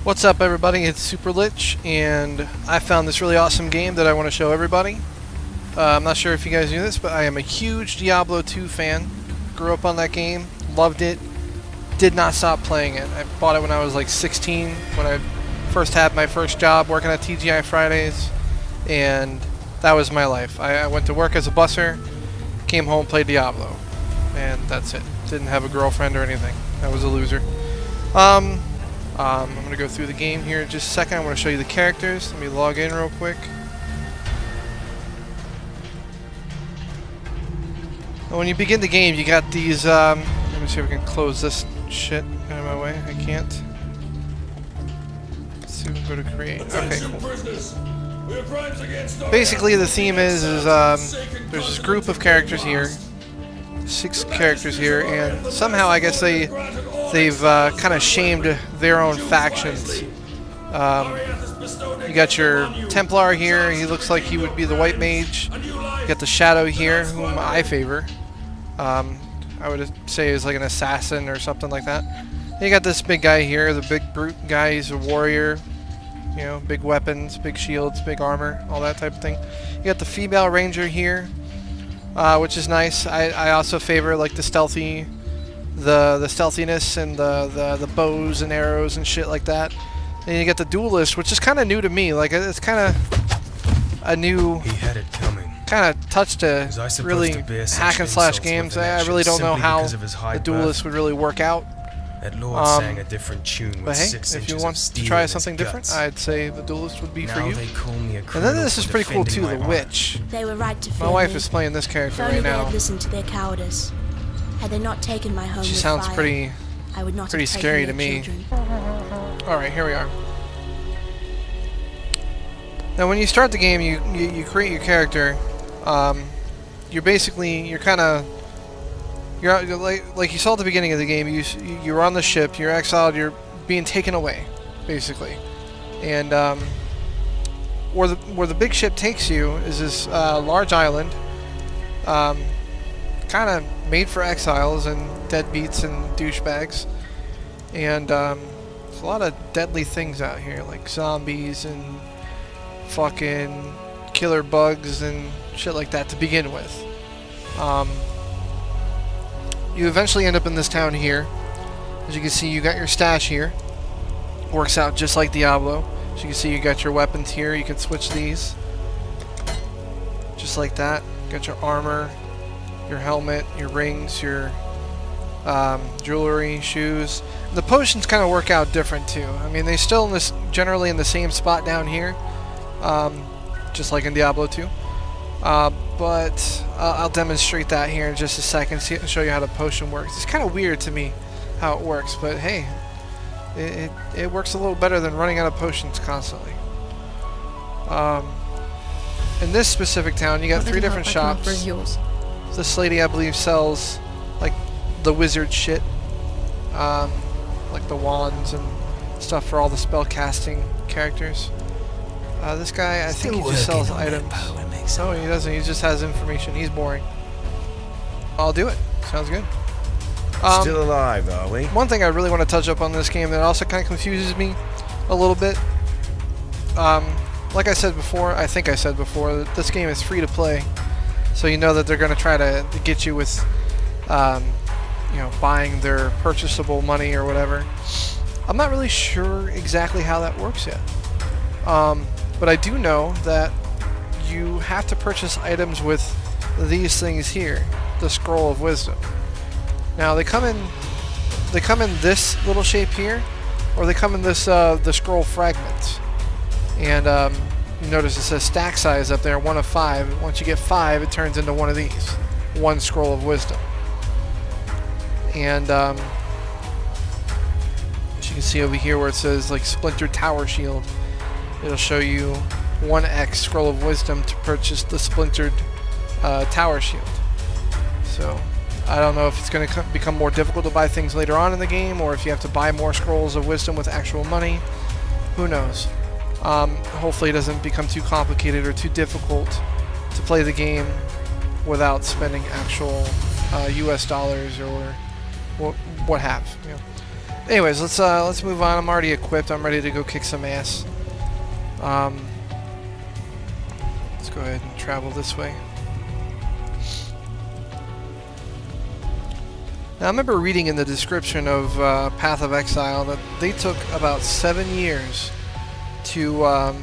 What's up, everybody? It's SupaLich, and I found this really awesome game that I want to show everybody. I'm not sure if you guys knew this, but I am a huge Diablo 2 fan. Grew up on that game, loved it, did not stop playing it. I bought it when I was like 16, when I first had my first job working at TGI Fridays, and that was my life. I went to work as a busser, came home, played Diablo, and that's it. Didn't have a girlfriend or anything. I was a loser. I'm going to go through the game here in just a second. I want to show you the characters. Let me log in real quick. When you begin the game, you got these, let me see if we can close this shit out of my way. I can't. Let's see if we can go to create. Okay, cool. Basically, the theme is there's this group of characters here. 6 characters here, and somehow I guess they've kind of shamed their own factions. You got your Templar here. He looks like he would be the white mage. You got the Shadow here, whom I favor. I would say is like an assassin or something like that. Then you got this big guy here, the big brute guy. He's a warrior. You know, big weapons, big shields, big armor, all that type of thing. You got the female ranger here, which is nice. I also favor like the stealthiness and the bows and arrows and shit like that. And you get the duelist, which is kind of new to me. Like it's kind of a new kind of touch to really hack and slash games. I really don't know how the duelist would really work out. That Lord sang a different tune with but hey, 6 if you inches want of to steel try in something his different, guts. I'd say the duelist would be Now for you. they call me a And criminal then this is for pretty cool too, defending the my honor. witch. They were right to fear My wife me. is playing this character If only right they now. had listened to their cowardice. Had they not taken my home She with sounds fire, pretty I would not pretty have taken scary their to me. children. Alright, here we are. Now when you start the game, you create your character. You're kind of like you saw at the beginning of the game. You're on the ship, you're exiled, you're being taken away, basically. And where the big ship takes you is this large island, kind of made for exiles and deadbeats and douchebags. And there's a lot of deadly things out here, like zombies and fucking killer bugs and shit like that to begin with. You eventually end up in this town here. As you can see, you got your stash here. Works out just like Diablo. As you can see, you got your weapons here. You can switch these. Just like that. Got your armor, your helmet, your rings, your jewelry, shoes. And the potions kind of work out different too. I mean, they still generally in the same spot down here. Just like in Diablo 2. But I'll demonstrate that here in just a second, show you how the potion works. It's kind of weird to me how it works, but hey, it works a little better than running out of potions constantly. In this specific town, you got 3 different shops. This lady, I believe, sells like the wizard shit, like the wands and stuff for all the spell casting characters. This guy, I think he just sells items. No, he doesn't. He just has information. He's boring. I'll do it. Sounds good. Still alive, are we? One thing I really want to touch up on this game that also kind of confuses me a little bit. Like I said before, I think I said before, that this game is free to play. So you know that they're going to try to get you with, you know, buying their purchasable money or whatever. I'm not really sure exactly how that works yet. But I do know that you have to purchase items with these things here, the Scroll of Wisdom. Now they come in this little shape here, or they come in this the scroll fragments. And you notice it says stack size up there, 1 of 5. Once you get 5, it turns into one of these, 1 Scroll of Wisdom. And as you can see over here where it says like Splintered Tower Shield, it'll show you 1x Scroll of Wisdom to purchase the Splintered Tower Shield. So I don't know if it's going to become more difficult to buy things later on in the game, or if you have to buy more Scrolls of Wisdom with actual money. Who knows? Hopefully it doesn't become too complicated or too difficult to play the game without spending actual US dollars or what have you. Anyways, let's move on. I'm already equipped. I'm ready to go kick some ass. Let's go ahead and travel this way. Now, I remember reading in the description of Path of Exile that they took about 7 years to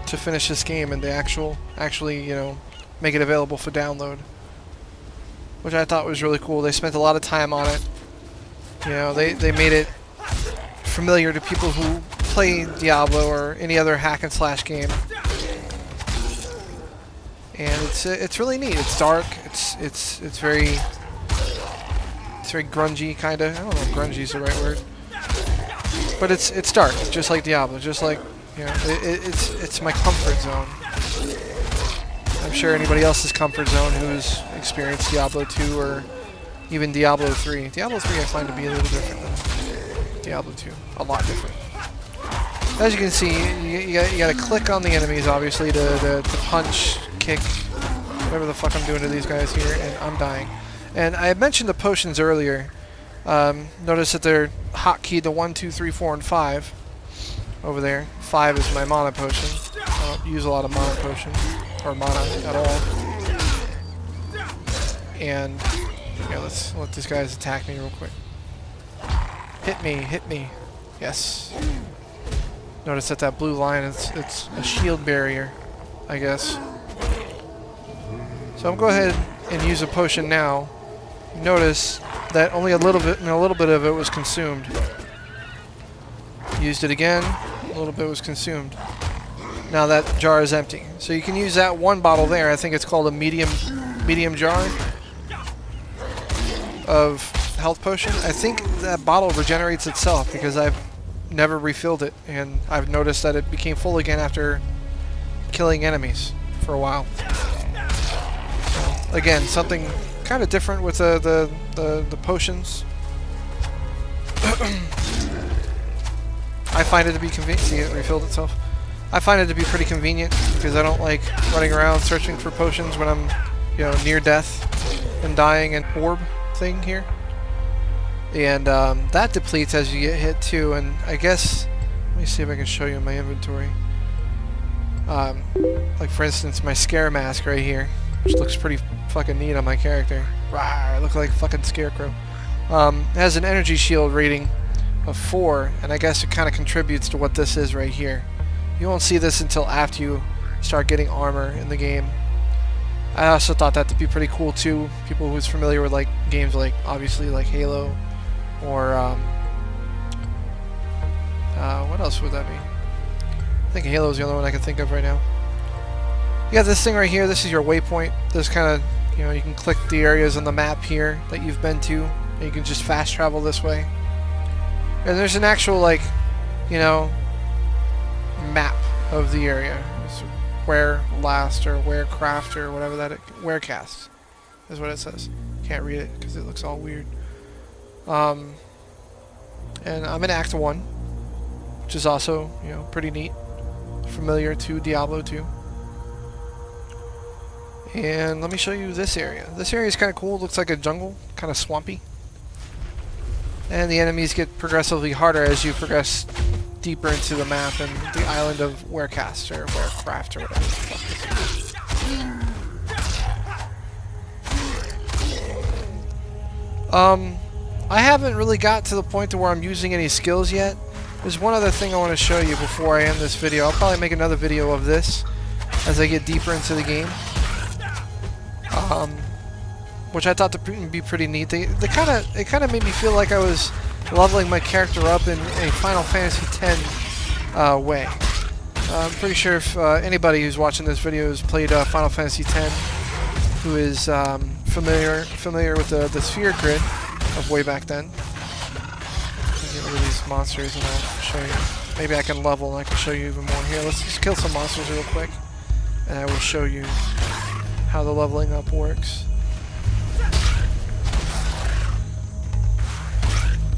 finish this game and they actually, you know, make it available for download, which I thought was really cool. They spent a lot of time on it. You know, they made it familiar to people who play Diablo or any other hack and slash game, and it's really neat. It's dark. It's very grungy, kind of. I don't know if grungy is the right word, but it's dark, just like Diablo, just like, you know, it's my comfort zone. I'm sure anybody else's comfort zone who's experienced Diablo 2 or even Diablo 3. Diablo 3 I find to be a little different than Diablo 2, a lot different. As you can see, you gotta click on the enemies, obviously, to punch, kick, whatever the fuck I'm doing to these guys here, and I'm dying. And I had mentioned the potions earlier. Notice that they're hotkeyed to 1, 2, 3, 4, and 5 over there. 5 is my mana potion. I don't use a lot of mana potion, or mana at all. And yeah, let's let these guys attack me real quick. Hit me. Yes. Notice that blue line, it's a shield barrier, I guess. So I'm going to go ahead and use a potion now. Notice that only a little bit of it was consumed. Used it again, a little bit was consumed. Now that jar is empty. So you can use that one bottle there. I think it's called a medium jar of health potion. I think that bottle regenerates itself because I've never refilled it, and I've noticed that it became full again after killing enemies for a while. So, again, something kind of different with the potions. I find it to be convenient. See, it refilled itself. I find it to be pretty convenient because I don't like running around searching for potions when I'm, you know, near death and dying. And orb thing here, and that depletes as you get hit too. And I guess, let me see if I can show you in my inventory. Like for instance, my scare mask right here, which looks pretty fucking neat on my character. Rawr, I look like a fucking scarecrow. Has an energy shield rating of 4, and I guess it kind of contributes to what this is right here. You won't see this until after you start getting armor in the game. I also thought that to be pretty cool too. People who's familiar with like games like obviously like Halo, or what else would that be? I think Halo is the only one I can think of right now. You got this thing right here. This is your waypoint. This kind of, you know, you can click the areas on the map here that you've been to, and you can just fast travel this way. And there's an actual, like, you know, map of the area. It's where last or where craft or whatever that where cast is what it says. Can't read it because it looks all weird. And I'm in Act 1, which is also, you know, pretty neat, familiar to Diablo 2. And let me show you this area. This area is kind of cool. It looks like a jungle, kind of swampy. And the enemies get progressively harder as you progress deeper into the map and the island of Werecast or Werecraft or whatever the fuck this is. I haven't really got to the point to where I'm using any skills yet. There's one other thing I want to show you before I end this video. I'll probably make another video of this as I get deeper into the game. Which I thought to be pretty neat. It kind of made me feel like I was leveling my character up in a Final Fantasy X way. I'm pretty sure if anybody who's watching this video has played Final Fantasy X, who is familiar with the sphere grid of way back then. Get rid of these monsters and I'll show you. Maybe I can level and I can show you even more. Here, let's just kill some monsters real quick, and I will show you how the leveling up works.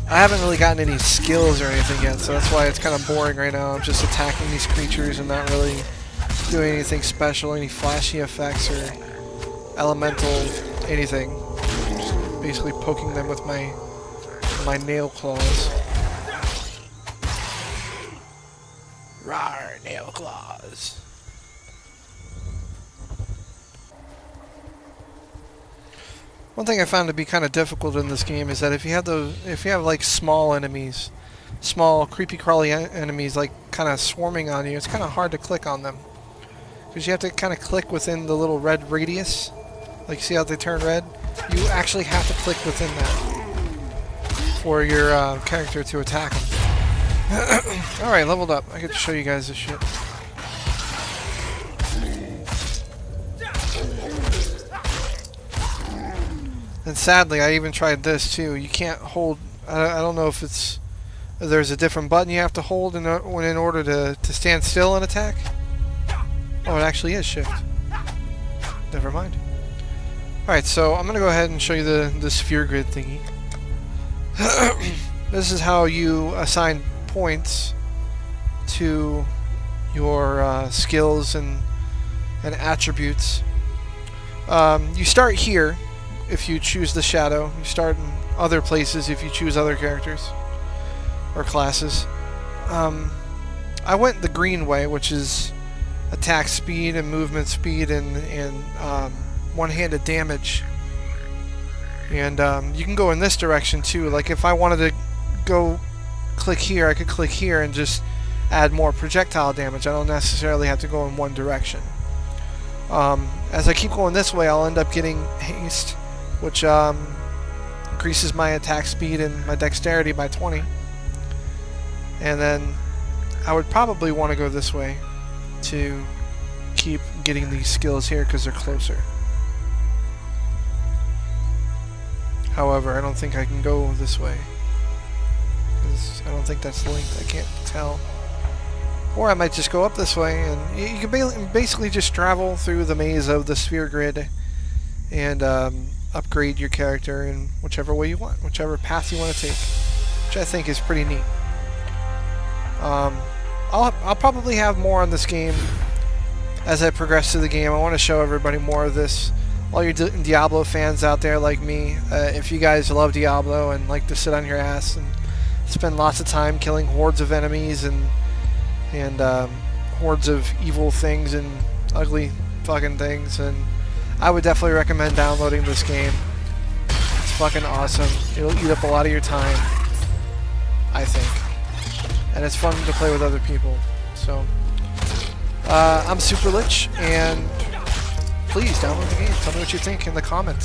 I haven't really gotten any skills or anything yet, so that's why it's kind of boring right now. I'm just attacking these creatures and not really doing anything special, any flashy effects or elemental anything. Just basically poking them with my my nail claws. Rawr, nail claws. One thing I found to be kind of difficult in this game is that if you have like small enemies, small creepy crawly enemies like kind of swarming on you, it's kind of hard to click on them. Because you have to kind of click within the little red radius. Like, see how they turn red? You actually have to click within that for your character to attack them. Alright, leveled up. I get to show you guys this shit. And sadly, I even tried this too. You can't hold... I don't know if there's a different button you have to hold in order to stand still and attack. Oh, it actually is shift. Never mind. Alright, so I'm going to go ahead and show you the sphere grid thingy. This is how you assign points to your skills and attributes. You start here if you choose the shadow. You start in other places if you choose other characters or classes. I went the green way, which is attack speed and movement speed and one-handed damage. And you can go in this direction too. Like if I wanted to go click here, I could click here and just add more projectile damage. I don't necessarily have to go in one direction. As I keep going this way, I'll end up getting haste, which increases my attack speed and my dexterity by 20. And then I would probably want to go this way to keep getting these skills here because they're closer. However, I don't think I can go this way because I don't think that's linked. I can't tell. Or I might just go up this way, and you can basically just travel through the maze of the sphere grid and upgrade your character in whichever way you want, whichever path you want to take, which I think is pretty neat. I'll probably have more on this game as I progress through the game. I want to show everybody more of this. All your Diablo fans out there like me, if you guys love Diablo and like to sit on your ass and spend lots of time killing hordes of enemies and hordes of evil things and ugly fucking things, and I would definitely recommend downloading this game. It's fucking awesome. It'll eat up a lot of your time, I think, and it's fun to play with other people. So I'm SupaLich, and please download the game. Tell me what you think in the comments.